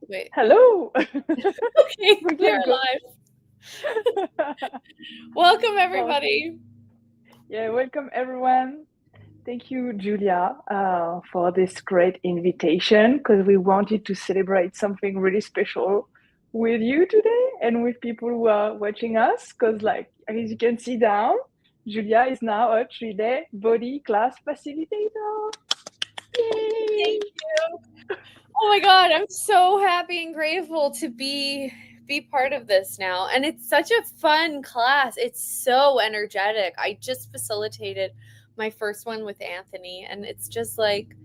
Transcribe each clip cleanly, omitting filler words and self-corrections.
Wait. Hello. Okay, We we can are go. live. Welcome, Well, everybody. yeah, welcome everyone. Thank you, Julia, for this great invitation because we wanted to celebrate something really special with you today and with people who are watching us. Because, like, as you can see down, Julia is now a 3-day body class facilitator. Thank Yay! you. Oh my God, I'm so happy and grateful to be part of this now. And it's such a fun class. It's so energetic. I just facilitated my first one with Anthony, and it's just like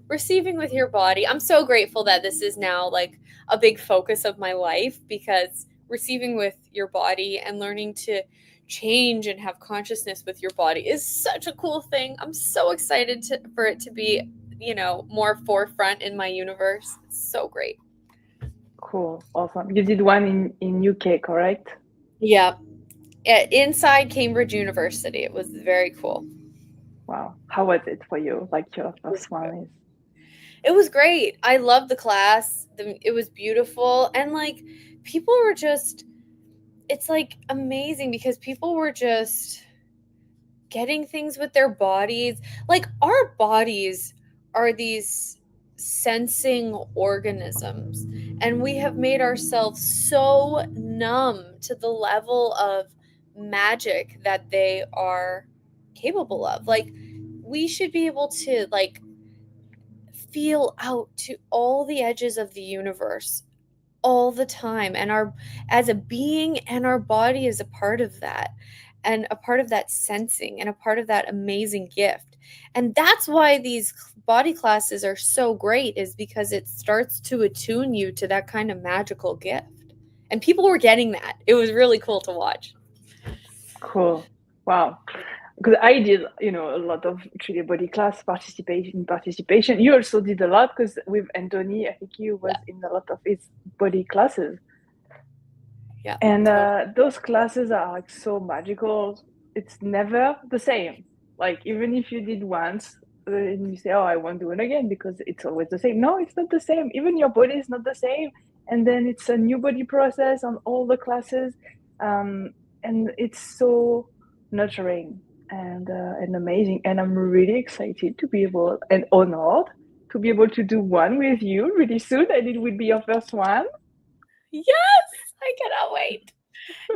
receiving with your body. I'm so grateful that this is now like a big focus of my life because receiving with your body and learning to change and have consciousness with your body is such a cool thing. I'm so excited for it to be, more forefront in my universe. It's so great. Cool, awesome. You did one in UK, correct? Yeah. Inside Cambridge University. It was very cool. Wow. How was it for you? Like your It was first good. one is. It was great. I loved the class. It was beautiful. And like people were just it's like amazing because people were just getting things with their bodies. Like our bodies are these sensing organisms, and we have made ourselves so numb to the level of magic that they are capable of. Like we should be able to like feel out to all the edges of the universe all the time, and our as a being, and our body is a part of that, and a part of that sensing, and a part of that amazing gift. And that's why these body classes are so great, is because it starts to attune you to that kind of magical gift, and people were getting that. It was really cool to watch. Cool. Wow. Because I did, a lot of actually body class participation. You also did a lot because with Anthony, I think you Yeah, was in a lot of his body classes. yeah, And totally. those classes are like so magical. It's never the same. Like even if you did once, and you say, "Oh, I won't do it again," because it's always the same. No, it's not the same. Even your body is not the same. And then it's a new body process on all the classes, and it's so nurturing and amazing. And I'm really excited to be able and honored to be able to do one with you really soon. And it will be your first one. Yes, I cannot wait.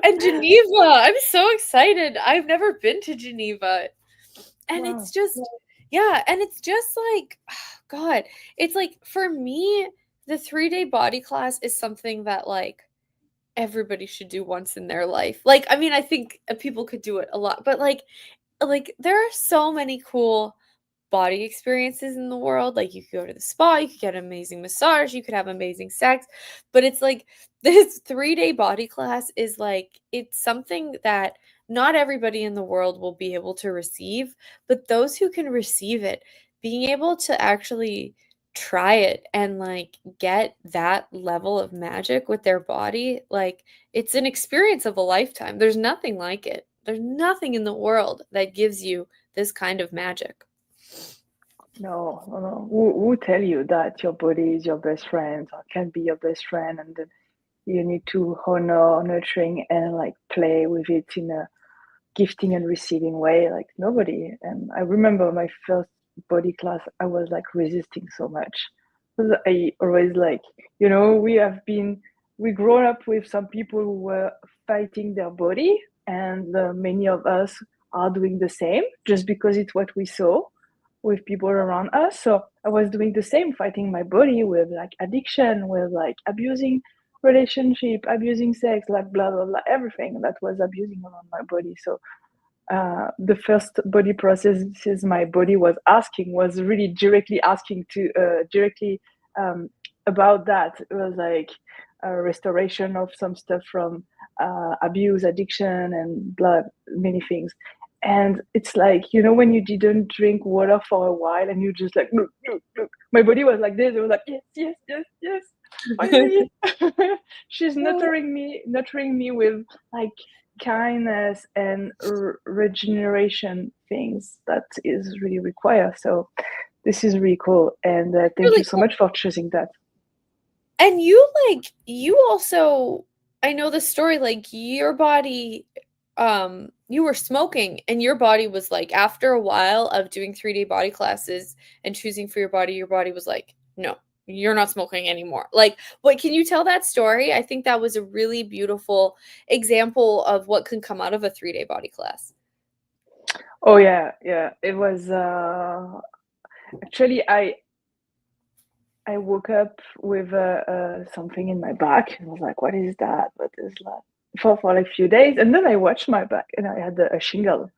And Geneva, I'm so excited. I've never been to Geneva. And it's Wow. just, yeah, and it's just like, God, it's like for me, the 3-day body class is something that like everybody should do once in their life. Like, I mean, I think people could do it a lot, but like there are so many cool body experiences in the world. Like you could go to the spa, you could get an amazing massage, you could have amazing sex. But it's like this 3-day body class is like it's something that not everybody in the world will be able to receive, but those who can receive it, being able to actually try it and like get that level of magic with their body, like it's an experience of a lifetime. There's nothing like it. There's nothing in the world that gives you this kind of magic. No, no, no. Who tell you that your body is your best friend or can be your best friend, and that you need to honor, nurturing, and like play with it in a gifting and receiving way? Like nobody. And I remember my first body class, I was like resisting so much. 'Cause I always like, we grown up with some people who were fighting their body, and many of us are doing the same just because it's what we saw with people around us. So I was doing the same, fighting my body with like addiction, with like abusing relationship, abusing sex, like blah blah blah, everything that was abusing around my body. So the first body processes my body was asking was really directly asking to directly um, about that. It was like a restoration of some stuff from abuse, addiction, and blood, many things. And it's like, when you didn't drink water for a while and you just like, look, look, look. My body was like this. It was like, yes, yes, yes, yes. Finally, she's nurturing me with like kindness and regeneration things that is really required. So this is really cool, and thank you Really so cool. much for choosing that. And you also, I know the story, like your body, you were smoking and your body was like, after a while of doing 3-day body classes and choosing for your body was like, no, you're not smoking anymore. Like, what, can you tell that story? I think that was a really beautiful example of what can come out of a 3-day body class. Oh yeah, yeah. It was actually I woke up with something in my back, and I was like, "What is that?" But it's like for like a few days, and then I watched my back, and I had a shingle,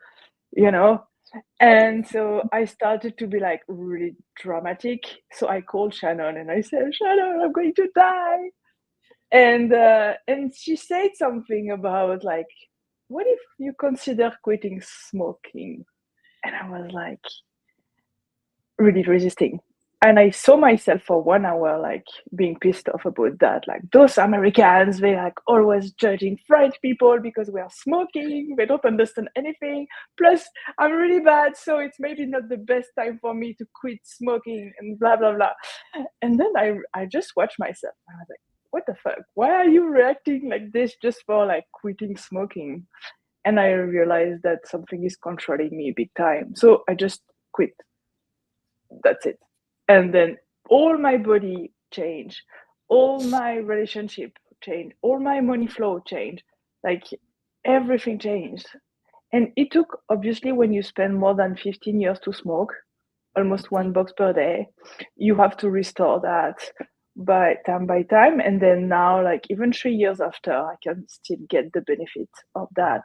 you know. And so I started to be like really dramatic. So I called Shannon, and I said, "Shannon, I'm going to die." And she said something about like, "What if you consider quitting smoking?" And I was like, really resisting. And I saw myself for 1 hour, like being pissed off about that. Like those Americans, they like always judging French people because we are smoking. They don't understand anything. Plus, I'm really bad, so it's maybe not the best time for me to quit smoking and blah blah blah. And then I just watched myself. I was like, what the fuck? Why are you reacting like this just for like quitting smoking? And I realized that something is controlling me big time. So I just quit. That's it. And then all my body changed, all my relationship changed, all my money flow changed, like everything changed. And it took, obviously, when you spend more than 15 years to smoke, almost one box per day, you have to restore that by time. And then now, like even 3 years after, I can still get the benefit of that.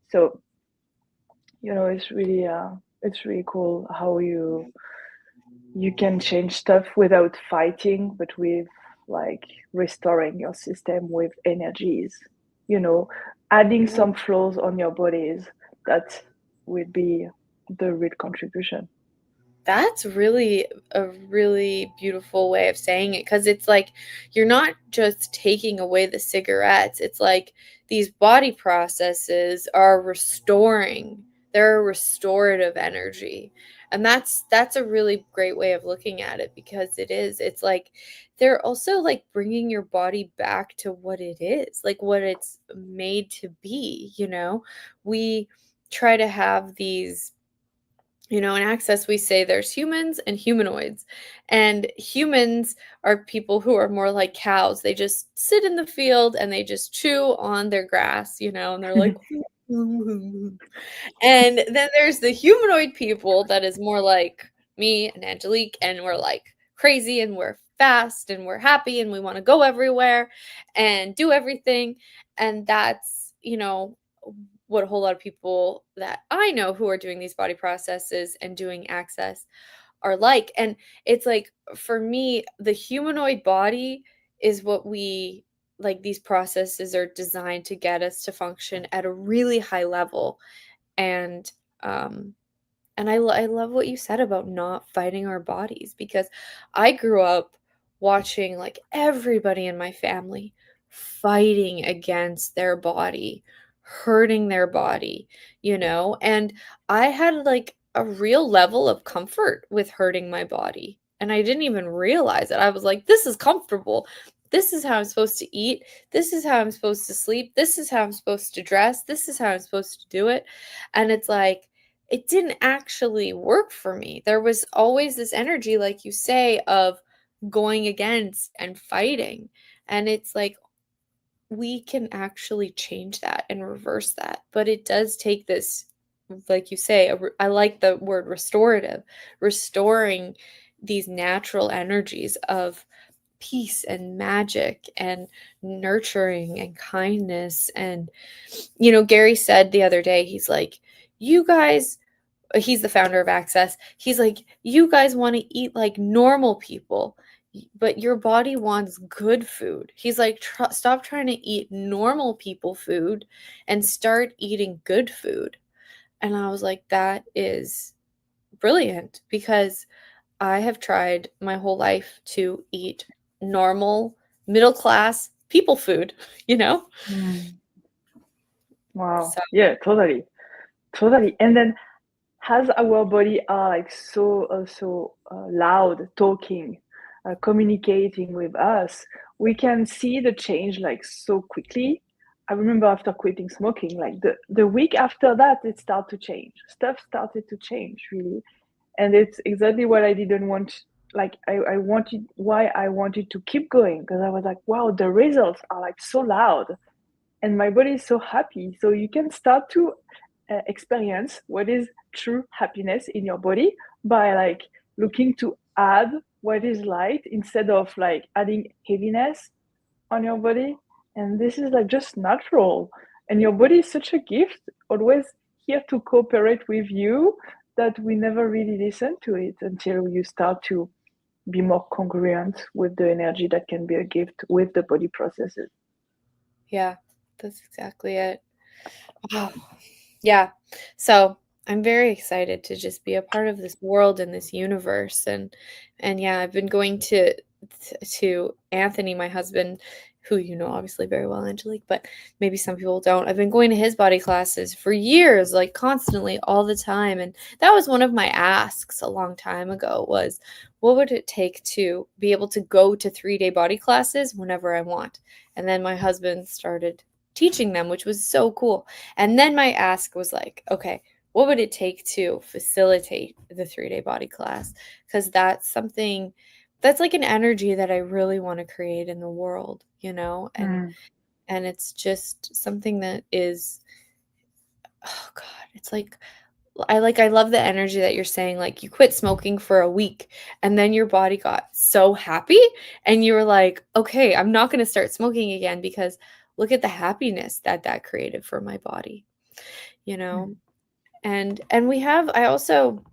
So, it's really cool how you can change stuff without fighting, but with like restoring your system with energies, you know, adding some flows on your bodies. That would be the real contribution. That's really a really beautiful way of saying it, because it's like you're not just taking away the cigarettes. It's like these body processes are restoring. They're a restorative energy. And that's a really great way of looking at it, because it is. It's like they're also like bringing your body back to what it is, like what it's made to be, you know? We try to have these, in Access, we say there's humans and humanoids. And humans are people who are more like cows. They just sit in the field and they just chew on their grass, and they're like, and then there's the humanoid people that is more like me and Angelique, and we're like crazy and we're fast and we're happy and we want to go everywhere and do everything. And that's, what a whole lot of people that I know who are doing these body processes and doing Access are like. And it's like, for me, the humanoid body is what we like, these processes are designed to get us to function at a really high level. And um I love what you said about not fighting our bodies, because I grew up watching like everybody in my family fighting against their body, hurting their body, and I had like a real level of comfort with hurting my body. And I didn't even realize it. I was like, this is comfortable. This is how I'm supposed to eat. This is how I'm supposed to sleep. This is how I'm supposed to dress. This is how I'm supposed to do it. And it's like, it didn't actually work for me. There was always this energy, like you say, of going against and fighting. And it's like, we can actually change that and reverse that. But it does take this, like you say, I like the word restorative, restoring these natural energies of peace and magic and nurturing and kindness. And, Gary said the other day, he's like, you guys, he's the founder of Access. He's like, you guys want to eat like normal people, but your body wants good food. He's like, stop trying to eat normal people food and start eating good food. And I was like, that is brilliant, because I have tried my whole life to eat normal, middle class people food, you know? Mm. Wow. So Yeah, totally. Totally. And then as our body are like so loud talking, communicating with us, we can see the change like so quickly. I remember after quitting smoking, like the week after that, it started to change. Stuff started to change really. And it's exactly what I didn't want. Like I wanted, why I wanted to keep going, because I was like, wow, the results are like so loud and my body is so happy. So you can start to experience what is true happiness in your body by like looking to add what is light instead of like adding heaviness on your body. And this is like just natural, and your body is such a gift, always here to cooperate with you, that we never really listen to it until you start to be more congruent with the energy that can be a gift with the body processes. Yeah, that's exactly it. Wow. Yeah. So I'm very excited to just be a part of this world and this universe. And yeah, I've been going to Anthony, my husband, who you know obviously very well, Angelique, but maybe some people don't. I've been going to his body classes for years, like constantly all the time. And that was one of my asks a long time ago was what would it take to be able to go to 3-day body classes whenever I want? And then my husband started teaching them, which was so cool. And then my ask was like, okay, what would it take to facilitate the 3-day body class? Because that's something that's like an energy that I really want to create in the world, you know? Mm. And it's just something that is, oh God, it's like I love the energy that you're saying, like you quit smoking for a week and then your body got so happy and you were like, okay, I'm not going to start smoking again because look at the happiness that that created for my body, you know? Mm. And we have I also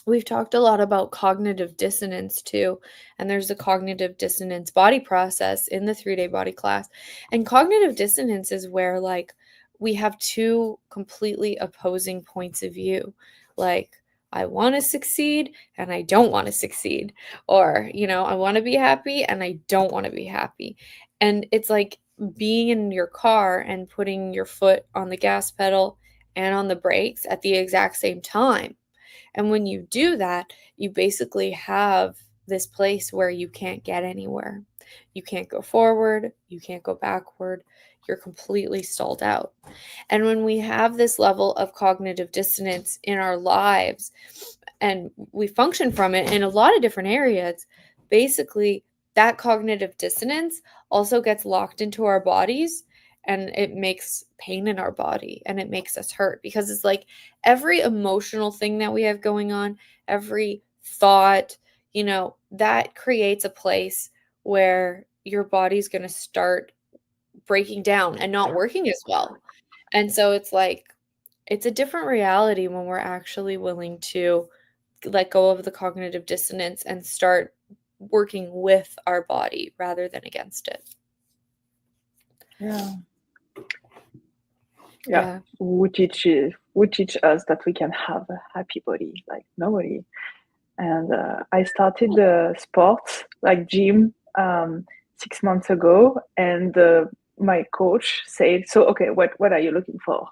we've talked a lot about cognitive dissonance too. And there's a cognitive dissonance body process in the 3-day body class. And cognitive dissonance is where like we have two completely opposing points of view. Like I want to succeed and I don't want to succeed. Or, you know, I want to be happy and I don't want to be happy. And it's like being in your car and putting your foot on the gas pedal and on the brakes at the exact same time. And when you do that, you basically have this place where you can't get anywhere. You can't go forward, you can't go backward, you're completely stalled out. And when we have this level of cognitive dissonance in our lives and we function from it in a lot of different areas, basically that cognitive dissonance also gets locked into our bodies and it makes pain in our body and it makes us hurt because it's like every emotional thing that we have going on, every thought, you know, that creates a place where your body's going to start breaking down and not working as well. And so it's like it's a different reality when we're actually willing to let go of the cognitive dissonance and start working with our body rather than against it. Yeah. Yeah. Yeah. Who teach us that we can have a happy body? Like nobody. And I started the sports like gym 6 months ago, and my coach said, "So okay, what are you looking for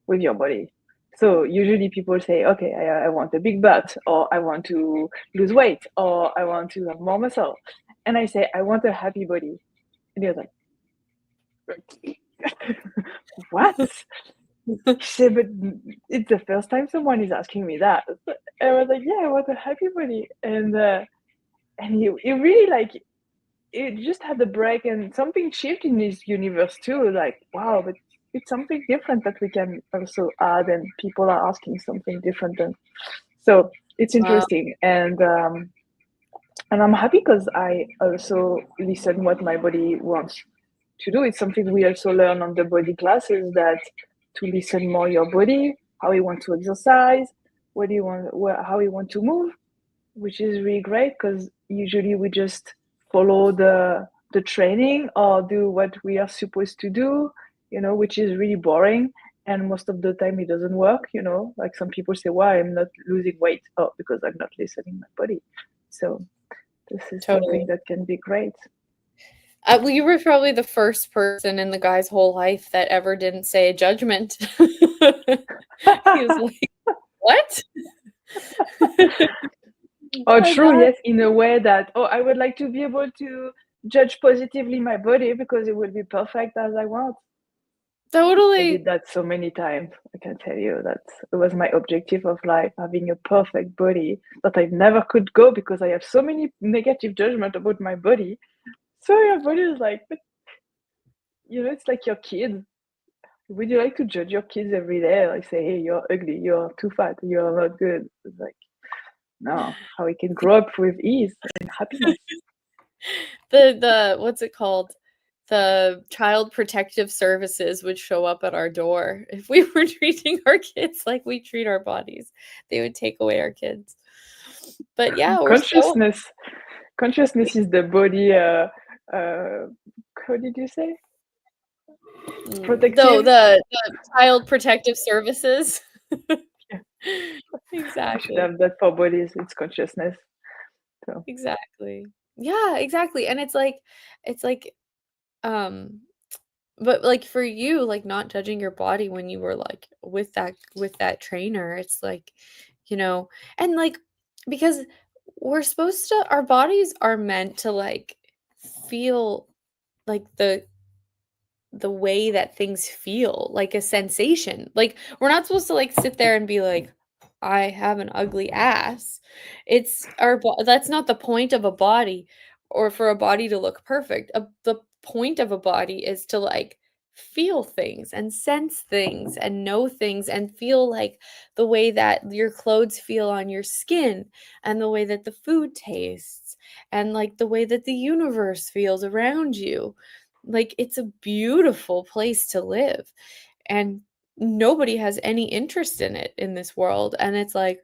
with your body?" So usually people say, "Okay, I want a big butt, or I want to lose weight, or I want to have more muscle," and I say, "I want a happy body," and he was like, "What?" She said, "But it's the first time someone is asking me that." And I was like, "Yeah, I want a happy body," and he really like it just had a break and something shifted in his universe too. Like, wow, but it's something different that we can also add, and people are asking something different, and so it's Wow. interesting. And I'm happy because I also listen what my body wants to do. It's something we also learn on the body classes, that to listen more your body, how you want to exercise, what do you want, how you want to move, which is really great because usually we just follow the training or do what we are supposed to do, which is really boring. And most of the time it doesn't work, like some people say, why I'm not losing weight? Oh, because I'm not listening my body. So this is something Totally. that can be great. Well, you were probably the first person in the guy's whole life that ever didn't say a judgment. He was like, "What?" Oh, I true. know. Yes, in a way that, oh, I would like to be able to judge positively my body because it will be perfect as I want. I did Totally. that so many times. I can tell you that it was my objective of life, having a perfect body that I never could go because I have so many negative judgment about my body. So your body is like, but, it's like your kid. Would you like to judge your kids every day? Like say, hey, you're ugly, you're too fat, you're not good. It's like, no, how we can grow up with ease and happiness. The what's it called? The Child Protective Services would show up at our door if we were treating our kids like we treat our bodies. They would take away our kids. But yeah, we're so Consciousness is the body. How did you say? though Protective. the Child Protective Services. Yeah, we should Exactly. have that for bodies. It's consciousness. So Exactly. Yeah, exactly. And it's like um but like for you, like not judging your body when you were like with that trainer, it's like, you know, and like because our bodies are meant to like feel like the way that things feel, like a sensation. Like we're not supposed to like sit there and be like, I have an ugly ass. That's not the point of a body or for a body to look perfect. The point of a body is to like feel things and sense things and know things and feel like the way that your clothes feel on your skin and the way that the food tastes and like the way that the universe feels around you. Like, it's a beautiful place to live, and nobody has any interest in it in this world, and it's like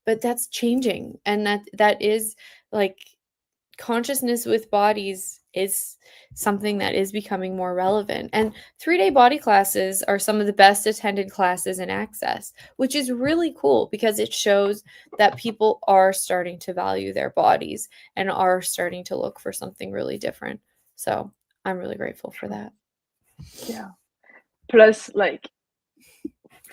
but that's changing, and that is, like, consciousness with bodies is something that is becoming more relevant, and three-day body classes are some of the best attended classes in Access, which is really cool because it shows that people are starting to value their bodies and are starting to look for something really different. So, I'm really grateful for true. that. Yeah. Plus, like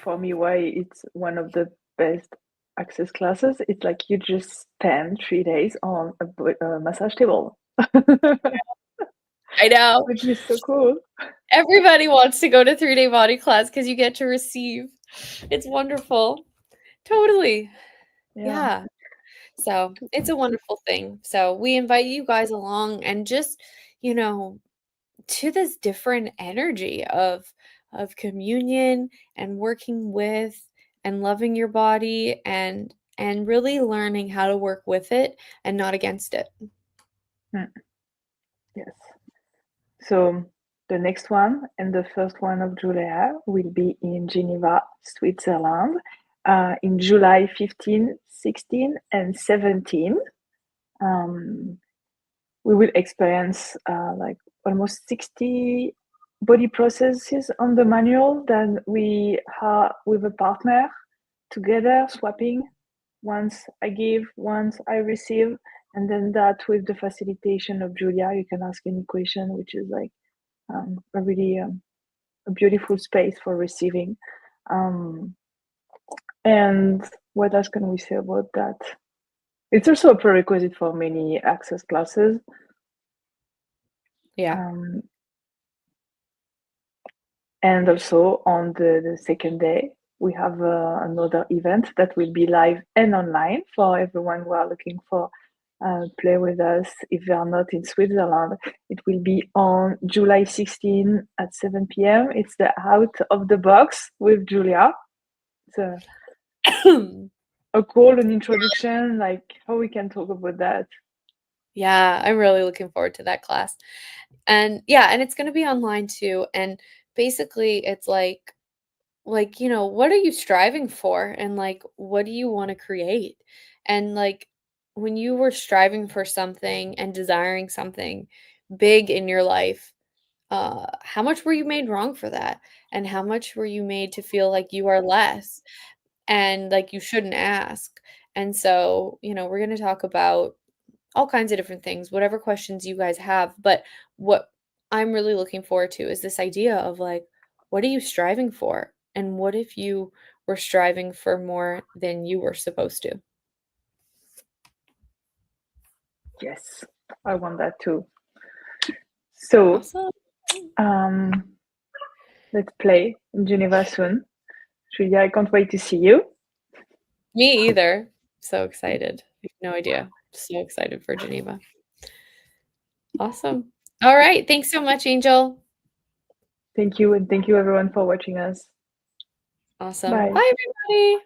for me, why it's one of the best access classes. It's like you just spend 3 days on a massage table, I know. which is so cool. Everybody wants to go to three-day body class because you get to receive. It's wonderful. Totally. Yeah. Yeah. So, it's a wonderful thing. So, we invite you guys along and just, you know, to this different energy of communion and working with and loving your body and really learning how to work with it and not against it. Mm, yes. So the next one and the first one of July will be in Geneva, Switzerland, in July 15, 16, and 17. Um, we will experience like almost 60 body processes on the manual that we have with a partner together, swapping. Once I give, once I receive, and then that with the facilitation of Julia, you can ask any question, which is like a really a beautiful space for receiving. Um, and what else can we say about that? It's also a prerequisite for many access classes. Yeah. Um, and also on the second day, we have another event that will be live and online for everyone who are looking for play with us. If they are not in Switzerland, it will be on July 16 at 7 p.m. It's the Out of the Box with Julia. It's a call, an introduction, like how we can talk about that. Yeah, I'm really looking forward to that class. And yeah, and it's gonna be online too, and basically it's like, what are you striving for and like what do you want to create? And like when you were striving for something and desiring something big in your life, how much were you made wrong for that? And how much were you made to feel like you are less and like you shouldn't ask? And so, we're going to talk about all kinds of different things, whatever questions you guys have. But what I'm really looking forward to is this idea of like, what are you striving for? And what if you were striving for more than you were supposed to? Yes, I want that too. So Awesome. let's play in Geneva soon. Julia, I can't wait to see you. Me either. So excited. I have no idea. So excited for Geneva. Awesome. All right. Thanks so much, Angel. Thank you, and thank you everyone for watching us. Awesome. Bye. Bye, everybody.